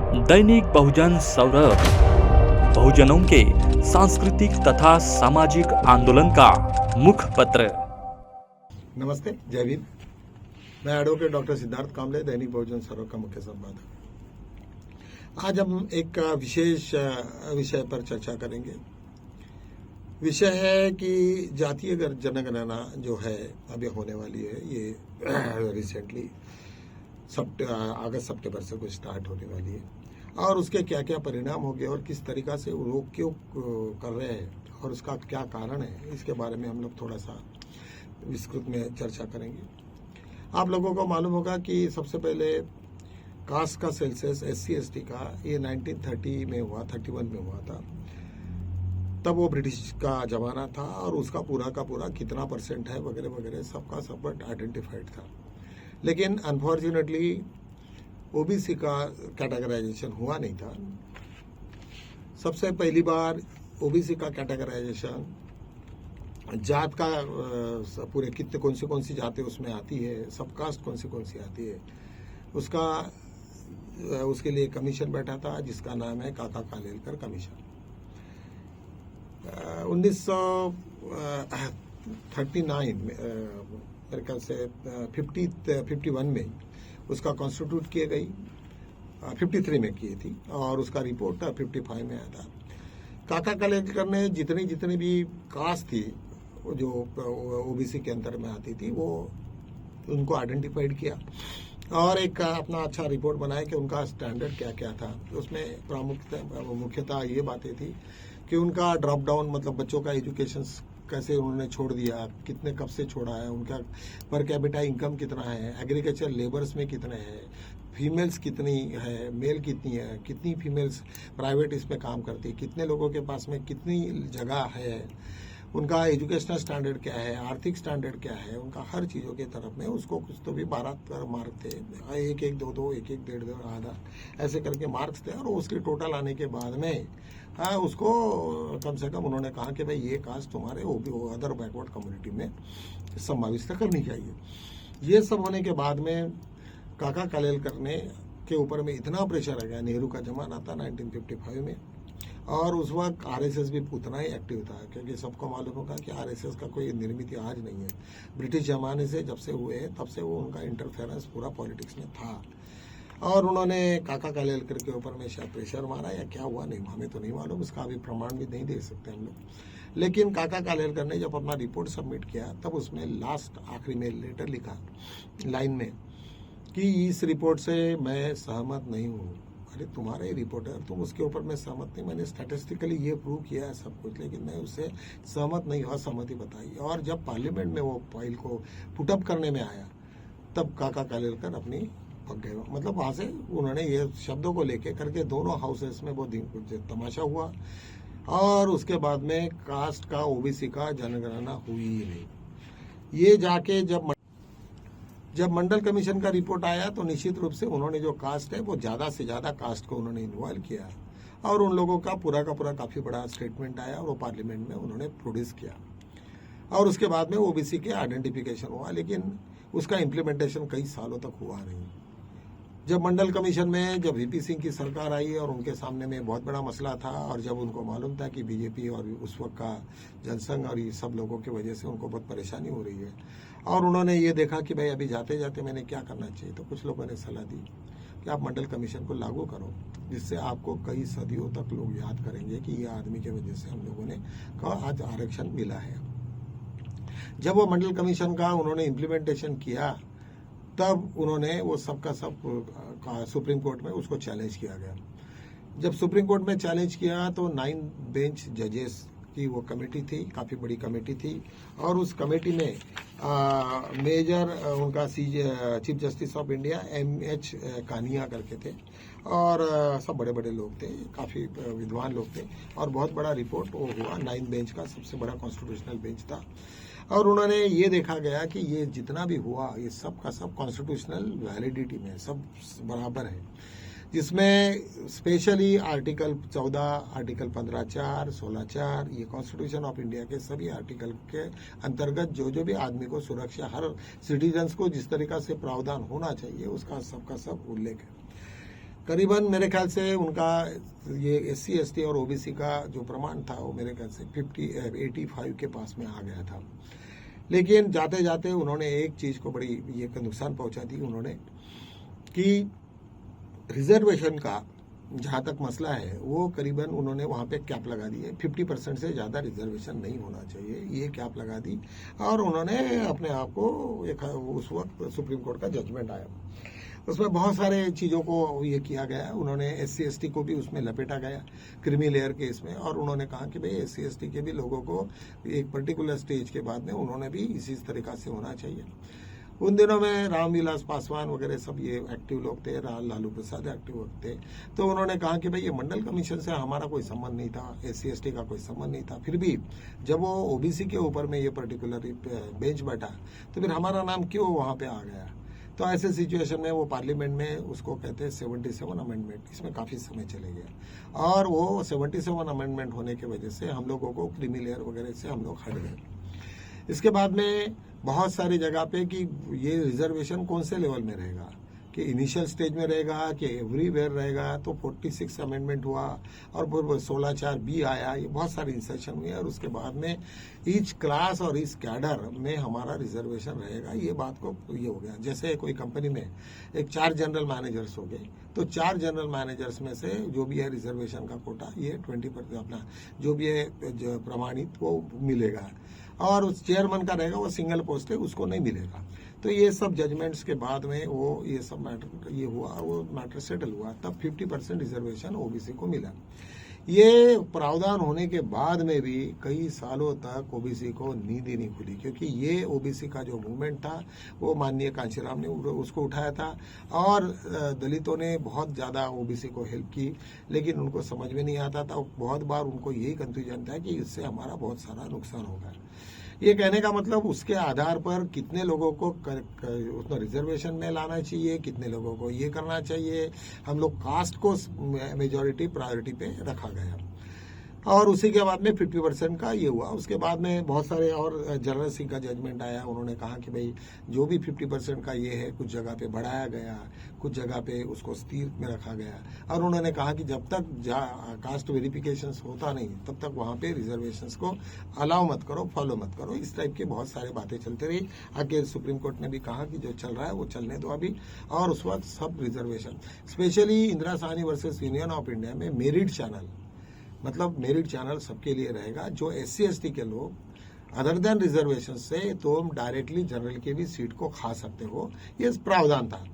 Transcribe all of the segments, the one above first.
दैनिक बहुजन सौरभ, बहुजनों के सांस्कृतिक तथा सामाजिक आंदोलन का मुख्य पत्र। नमस्ते, जय भीम। मैं एडवोकेट डॉक्टर सिद्धार्थ कामले, दैनिक बहुजन सौरभ का मुख्य संपादक। आज हम एक विशेष विषय पर चर्चा करेंगे। विषय है कि जातीय जनगणना जो है अभी होने वाली है, ये रिसेंटली अगस्त सितंबर से कुछ स्टार्ट होने वाली है, और उसके क्या क्या परिणाम होंगे और किस तरीका से वो लोग क्यों कर रहे हैं और उसका क्या कारण है, इसके बारे में हम लोग थोड़ा सा विस्तृत में चर्चा करेंगे। आप लोगों को मालूम होगा कि सबसे पहले कास्ट का सेंसस SC/ST का ये 1930 में हुआ, 31 में हुआ था। तब वो ब्रिटिश का जमाना था और उसका पूरा का पूरा कितना परसेंट है वगैरह वगैरह सबका सब आइडेंटिफाइड था। लेकिन अनफॉर्चुनेटली OBC का कैटेगराइजेशन हुआ नहीं था। सबसे पहली बार OBC का कैटेगराइजेशन जात का पूरे कितने कौन सी जातें उसमें आती है, सब कास्ट कौन सी आती है, उसके लिए कमीशन बैठा था जिसका नाम है काका कालेलकर कमीशन। 1939 में मेरे ख्याल से 51 में उसका कॉन्स्टिट्यूट किए गई, 53 में की थी और उसका रिपोर्ट 55 में आया था। काका कालेलकर ने जितनी भी कास्ट थी जो OBC के अंतर में आती थी, वो उनको आइडेंटिफाइड किया और एक अपना अच्छा रिपोर्ट बनाया कि उनका स्टैंडर्ड क्या क्या था। उसमें मुख्यतः ये बातें थी कि उनका ड्रॉप डाउन, मतलब बच्चों का एजुकेशन कैसे उन्होंने छोड़ दिया, कितने कब से छोड़ा है, उनका पर कैपिटा इनकम कितना है, एग्रीकल्चर लेबर्स में कितने हैं, फीमेल्स कितनी है, मेल कितनी है, कितनी फीमेल्स प्राइवेट इसमें काम करती है, कितने लोगों के पास में कितनी जगह है, उनका एजुकेशनल स्टैंडर्ड क्या है, आर्थिक स्टैंडर्ड क्या है, उनका हर चीज़ों के तरफ में उसको कुछ तो भी 12 मार्क थे, 1-1, 2-2, 1-1, 1.5 आधा ऐसे करके मार्क्स थे। और उसके टोटल आने के बाद में उसको कम से कम उन्होंने कहा कि भाई ये कास्ट तुम्हारे अदर बैकवर्ड कम्युनिटी में समाविष्ट करनी चाहिए। ये सब होने के बाद में काका कालेलकर ने के ऊपर में इतना प्रेशर आ गया। नेहरू का जमाना था 1955 में, और उस वक्त RSS भी उतना ही एक्टिव था, क्योंकि सबको मालूम होगा कि RSS का कोई निर्मित आज नहीं है। ब्रिटिश जमाने से जब से हुए तब से वो उनका इंटरफेरेंस पूरा पॉलिटिक्स में था, और उन्होंने काका कालेलकर के ऊपर में शायद प्रेशर मारा या क्या हुआ, नहीं, हमें तो नहीं मालूम, इसका अभी प्रमाण भी नहीं दे सकते हम लोग। लेकिन काका कालेलकर ने जब अपना रिपोर्ट सबमिट किया तब उसमें लास्ट आखिरी में लेटर लिखा लाइन में कि इस रिपोर्ट से मैं सहमत नहीं हूँ। अरे तुम्हारे रिपोर्टर, तुम उसके ऊपर मैं सहमत नहीं, मैंने स्टैटिस्टिकली ये प्रूव किया है सब कुछ, लेकिन मैं उससे सहमत नहीं, असहमति बताई। और जब पार्लियामेंट में वो फाइल को पुटअप करने में आया तब काका कालेलकर अपनी पक गए। मतलब वहां से उन्होंने ये शब्दों को लेके करके दोनों हाउसेस में बहुत तमाशा हुआ, और उसके बाद में कास्ट का OBC का जनगणना हुई ही नहीं। ये जाके जब मंडल कमीशन का रिपोर्ट आया तो निश्चित रूप से उन्होंने जो कास्ट है वो ज्यादा से ज्यादा कास्ट को उन्होंने इन्वॉल्व किया, और उन लोगों का पूरा काफी बड़ा स्टेटमेंट आया और वो पार्लियामेंट में उन्होंने प्रोड्यूस किया, और उसके बाद में OBC के आइडेंटिफिकेशन हुआ। लेकिन उसका इम्प्लीमेंटेशन कई सालों तक हुआ नहीं। जब मंडल कमीशन में जब VP सिंह की सरकार आई और उनके सामने में बहुत बड़ा मसला था, और जब उनको मालूम था कि BJP और उस वक्त का जनसंघ और ये सब लोगों की वजह से उनको बहुत परेशानी हो रही है, और उन्होंने ये देखा कि भाई अभी जाते जाते मैंने क्या करना चाहिए, तो कुछ लोगों ने सलाह दी कि आप मंडल कमीशन को लागू करो, जिससे आपको कई सदियों तक लोग याद करेंगे कि ये आदमी की वजह से हम लोगों ने आज आरक्षण मिला है। जब वो मंडल कमीशन का उन्होंने इम्प्लीमेंटेशन किया तब उन्होंने वो सबका सब सुप्रीम कोर्ट में उसको चैलेंज किया गया। जब सुप्रीम कोर्ट में चैलेंज किया तो 9 बेंच जजेस की वो कमेटी थी, काफी बड़ी कमेटी थी, और उस कमेटी में मेजर उनका chief justice of India MH Kania करके थे, और सब बड़े बड़े लोग थे, काफी विद्वान लोग थे, और बहुत बड़ा रिपोर्ट वो हुआ। 9 बेंच का सबसे बड़ा कॉन्स्टिट्यूशनल बेंच था, और उन्होंने ये देखा गया कि ये जितना भी हुआ ये सब का सब कॉन्स्टिट्यूशनल वैलिडिटी में सब बराबर है, जिसमें स्पेशली आर्टिकल 14, आर्टिकल 15(4), 16(4) ये कॉन्स्टिट्यूशन ऑफ इंडिया के सभी आर्टिकल के अंतर्गत जो भी आदमी को सुरक्षा, हर सिटीजन्स को जिस तरीका से प्रावधान होना चाहिए उसका सबका सब उल्लेख है। करीबन मेरे ख्याल से उनका ये SC ST और OBC का जो प्रमाण था वो मेरे ख्याल से 85 के पास में आ गया था। लेकिन जाते जाते उन्होंने एक चीज़ को बड़ी ये नुकसान पहुंचा दी उन्होंने कि रिजर्वेशन का जहाँ तक मसला है वो करीबन उन्होंने वहाँ पे कैप लगा दी है। 50% से ज़्यादा रिजर्वेशन नहीं होना चाहिए, ये कैप लगा दी। और उन्होंने अपने आप को एक उस वक्त सुप्रीम कोर्ट का जजमेंट आया, उसमें बहुत सारे चीज़ों को ये किया गया। उन्होंने SC ST को भी उसमें लपेटा गया क्रीमी लेयर केस में, और उन्होंने कहा कि भाई SC ST के भी लोगों को एक पर्टिकुलर स्टेज के बाद में उन्होंने भी इसी तरीक़ा से होना चाहिए। उन दिनों में रामविलास पासवान वगैरह सब ये एक्टिव लोग थे, लालू प्रसाद एक्टिव थे। तो उन्होंने कहा कि भाई ये मंडल कमीशन से हमारा कोई संबंध नहीं था, SC ST का कोई संबंध नहीं था। फिर भी जब वो OBC के ऊपर में ये पर्टिकुलर बेंच बैठा तो फिर हमारा नाम क्यों वहाँ पे आ गया। तो ऐसे सिचुएशन में वो पार्लियामेंट में उसको कहते हैं 77 अमेंडमेंट, इसमें काफ़ी समय चले गया। और वो 77 अमेंडमेंट होने की वजह से हम लोगों को क्रीमी लेयर वगैरह से हम लोग हट गए। इसके बाद में बहुत सारी जगह पे कि ये रिजर्वेशन कौन से लेवल में रहेगा, कि इनिशियल स्टेज में रहेगा कि एवरीवेयर रहेगा। तो 46 अमेंडमेंट हुआ और 16(4)B आया, ये बहुत सारी इंसेशन हुई। और उसके बाद में ईच क्लास और ईच कैडर में हमारा रिजर्वेशन रहेगा, ये बात को ये हो गया। जैसे कोई कंपनी में एक 4 जनरल मैनेजर्स हो गए, तो 4 जनरल मैनेजर्स में से जो भी है रिजर्वेशन का कोटा ये 20% अपना जो भी है प्रमाणित वो मिलेगा। और उस चेयरमैन का रहेगा वो सिंगल पोस्ट है, उसको नहीं मिलेगा। तो ये सब जजमेंट्स के बाद में वो ये सब मैटर ये हुआ और वो मैटर सेटल हुआ, तब 50% रिजर्वेशन OBC को मिला। ये प्रावधान होने के बाद में भी कई सालों तक OBC को नींद ही नहीं खुली, क्योंकि ये OBC का जो मूवमेंट था वो माननीय कांशीराम ने उसको उठाया था। और दलितों ने बहुत ज़्यादा OBC को हेल्प की, लेकिन उनको समझ में नहीं आता था। बहुत बार उनको यही कंफ्यूजन था कि इससे हमारा बहुत सारा नुकसान होगा। ये कहने का मतलब उसके आधार पर कितने लोगों को उसमें रिजर्वेशन में लाना चाहिए, कितने लोगों को ये करना चाहिए, हम लोग कास्ट को मेजॉरिटी प्रायोरिटी पे रखा गया। और उसी के बाद में 50% का ये हुआ। उसके बाद में बहुत सारे और जनरल सिंह का जजमेंट आया, उन्होंने कहा कि भाई जो भी 50% का ये है, कुछ जगह पे बढ़ाया गया, कुछ जगह पे उसको स्थिर में रखा गया। और उन्होंने कहा कि जब तक कास्ट वेरिफिकेशन होता नहीं तब तक वहाँ पे रिजर्वेशंस को अलाउ मत करो, फॉलो मत करो। इस टाइप की बहुत सारी बातें चलती रही। आगे सुप्रीम कोर्ट ने भी कहा कि जो चल रहा है वो चलने दो अभी। और उस वक्त सब reservation, specially Indira Sahni versus union of India में मेरिट चैनल, मतलब मेरिट चैनल सबके लिए रहेगा। जो SC ST के लोग अदर देन रिजर्वेशन से तुम डायरेक्टली जनरल के भी सीट को खा सकते हो, ये प्रावधान था।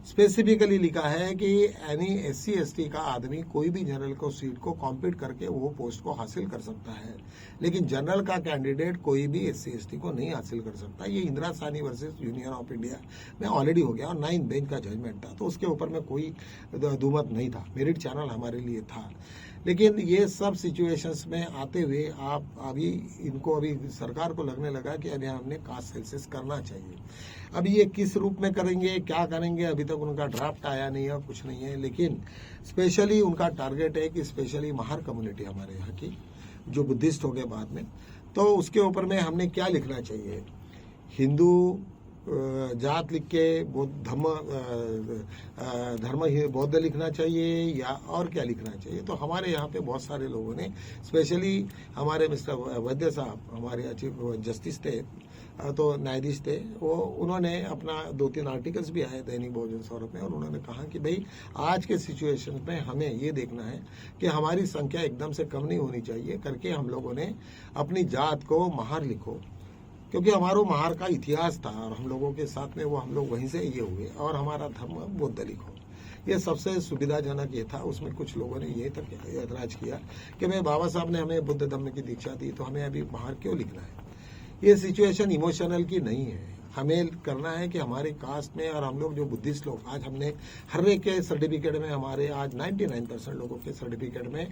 स्पेसिफिकली लिखा है कि एनी SC ST का आदमी कोई भी जनरल को सीट को कॉम्पीट करके वो पोस्ट को हासिल कर सकता है, लेकिन जनरल का कैंडिडेट कोई भी SC ST को नहीं हासिल कर सकता। ये Indira Sahni versus union of India में ऑलरेडी हो गया और 9 बेंच का जजमेंट था, तो उसके ऊपर में कोई दुमत नहीं था। मेरिट चैनल हमारे लिए था। लेकिन ये सब सिचुएशंस में आते हुए आप अभी इनको अभी सरकार को लगने लगा कि अभी हमने कास्ट सेंसस करना चाहिए। अभी ये किस रूप में करेंगे, क्या करेंगे, अभी तक उनका ड्राफ्ट आया नहीं है, कुछ नहीं है। लेकिन स्पेशली उनका टारगेट है कि स्पेशली महार कम्युनिटी हमारे यहाँ की जो बुद्धिस्ट हो गए बाद में, तो उसके ऊपर में हमने क्या लिखना चाहिए, हिंदू जात लिख के धर्म बौद्ध लिखना चाहिए या और क्या लिखना चाहिए। तो हमारे यहाँ पे बहुत सारे लोगों ने, स्पेशली हमारे मिस्टर वैद्य साहब हमारे चीफ जस्टिस थे, तो न्यायाधीश थे, वो उन्होंने अपना 2-3 आर्टिकल्स भी आए दैनिक बहुजन सौरभ में, और उन्होंने कहा कि भाई आज के सिचुएशन में हमें ये देखना है कि हमारी संख्या एकदम से कम नहीं होनी चाहिए करके हम लोगों ने अपनी जात को महार लिखो, क्योंकि हमारा महार का इतिहास था और हम लोगों के साथ में वो हम लोग वहीं से ये हुए, और हमारा धर्म बौद्ध लिखो। ये सबसे सुविधाजनक ये था। उसमें कुछ लोगों ने ये तक ऐतराज किया कि भाई बाबा साहब ने हमें बुद्ध धर्म की दीक्षा दी, तो हमें अभी महार क्यों लिखना है। ये सिचुएशन इमोशनल की नहीं है। हमें करना है कि हमारे कास्ट में, और हम लोग जो बुद्धिस्ट लोग, आज हमने हर एक के सर्टिफिकेट में, हमारे आज 99% लोगों के सर्टिफिकेट में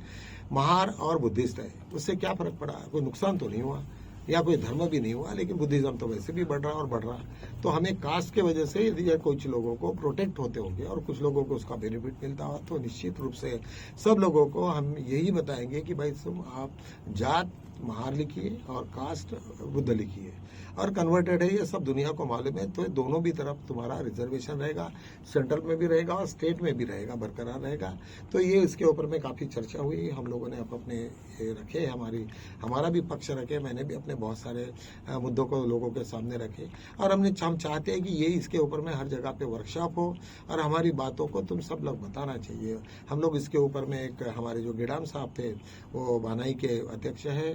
महार और बुद्धिस्ट है। उससे क्या फर्क पड़ा, कोई नुकसान तो नहीं हुआ। या कोई धर्म भी नहीं हुआ, लेकिन बुद्धिज्म तो वैसे भी बढ़ रहा और बढ़ रहा। तो हमें कास्ट के वजह से यदि कुछ लोगों को प्रोटेक्ट होते होंगे और कुछ लोगों को उसका बेनिफिट मिलता हो, तो निश्चित रूप से सब लोगों को हम यही बताएंगे कि भाई तुम आप जात महार लिखिए और कास्ट बुद्ध लिखिए, और कन्वर्टेड है, ये सब दुनिया को मालूम है। तो दोनों भी तरफ तुम्हारा रिजर्वेशन रहेगा, सेंट्रल में भी रहेगा और स्टेट में भी रहेगा, बरकरार रहेगा। तो ये इसके ऊपर में काफ़ी चर्चा हुई, हम लोगों ने अपने रखे, हमारा भी पक्ष रखे, मैंने भी अपने बहुत सारे मुद्दों को लोगों के सामने रखे, और हम चाहते हैं कि ये इसके ऊपर में हर जगह पे वर्कशॉप हो और हमारी बातों को तुम सब लोग बताना चाहिए। हम लोग इसके ऊपर में एक हमारे जो गिडाम साहब थे वो बानाई के अध्यक्ष है,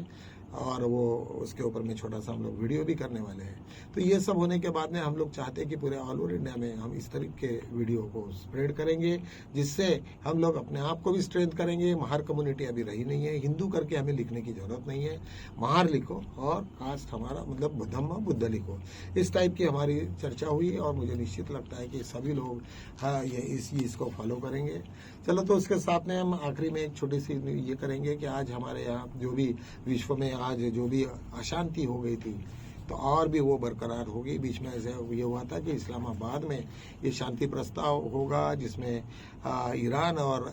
और वो उसके ऊपर में छोटा सा हम लोग वीडियो भी करने वाले हैं। तो ये सब होने के बाद में हम लोग चाहते हैं कि पूरे ऑल ओवर इंडिया में हम इस तरीके के वीडियो को स्प्रेड करेंगे, जिससे हम लोग अपने आप को भी स्ट्रेंथ करेंगे। महार कम्युनिटी अभी रही नहीं है, हिंदू करके हमें लिखने की जरूरत नहीं है, महार लिखो और कास्ट हमारा मतलब धम्म बुद्ध लिखो। इस टाइप की हमारी चर्चा हुई और मुझे निश्चित लगता है कि सभी लोग इसको फॉलो करेंगे। चलो, तो उसके साथ में हम आखिरी में एक छोटी सी ये करेंगे कि आज हमारे यहाँ जो भी विश्व में आज जो भी अशांति हो गई थी, तो और भी वो बरकरार होगी। बीच में ऐसे ये हुआ था कि इस्लामाबाद में ये शांति प्रस्ताव होगा, जिसमें ईरान और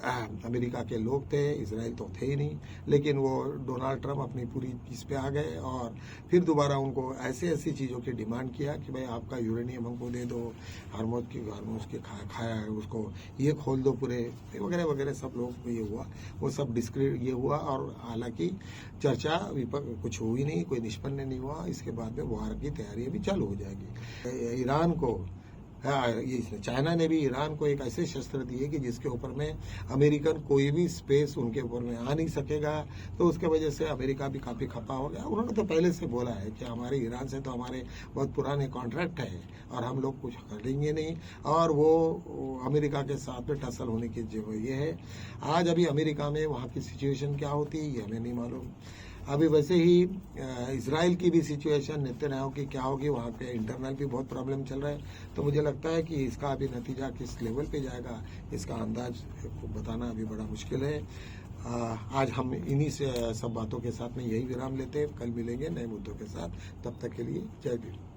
अमेरिका के लोग थे, इजराइल तो थे ही नहीं, लेकिन वो डोनाल्ड ट्रम्प अपनी पूरी इस पे आ गए और फिर दोबारा उनको ऐसी चीज़ों की डिमांड किया कि भाई आपका यूरेनियम हमको दे दो, हार्मोज की खाया है उसको ये खोल दो पूरे, वगैरह वगैरह सब लोग ये हुआ, वो सब डिस्क्रिट ये हुआ। और हालांकि चर्चा कुछ हुई नहीं, कोई निष्पन्न नहीं हुआ। इसके बाद में वार की तैयारी भी चालू हो जाएगी। ईरान को चाइना ने भी ईरान को एक ऐसे शस्त्र दिए कि जिसके ऊपर में अमेरिकन कोई भी स्पेस उनके ऊपर में आ नहीं सकेगा। तो उसके वजह से अमेरिका भी काफ़ी खपा हो गया। उन्होंने तो पहले से बोला है कि हमारे ईरान से तो हमारे बहुत पुराने कॉन्ट्रैक्ट है और हम लोग कुछ करेंगे नहीं, और वो अमेरिका के साथ में टसल होने की जो ये है। आज अभी अमेरिका में वहाँ की सिचुएशन क्या होती है ये हमें नहीं मालूम। अभी वैसे ही इजराइल की भी सिचुएशन नेतन्याहू की क्या होगी, वहाँ पे इंटरनल भी बहुत प्रॉब्लम चल रहा है। तो मुझे लगता है कि इसका अभी नतीजा किस लेवल पे जाएगा, इसका अंदाज बताना अभी बड़ा मुश्किल है। आज हम इन्हीं से सब बातों के साथ में यही विराम लेते हैं। कल मिलेंगे नए मुद्दों के साथ, तब तक के लिए जय भीम।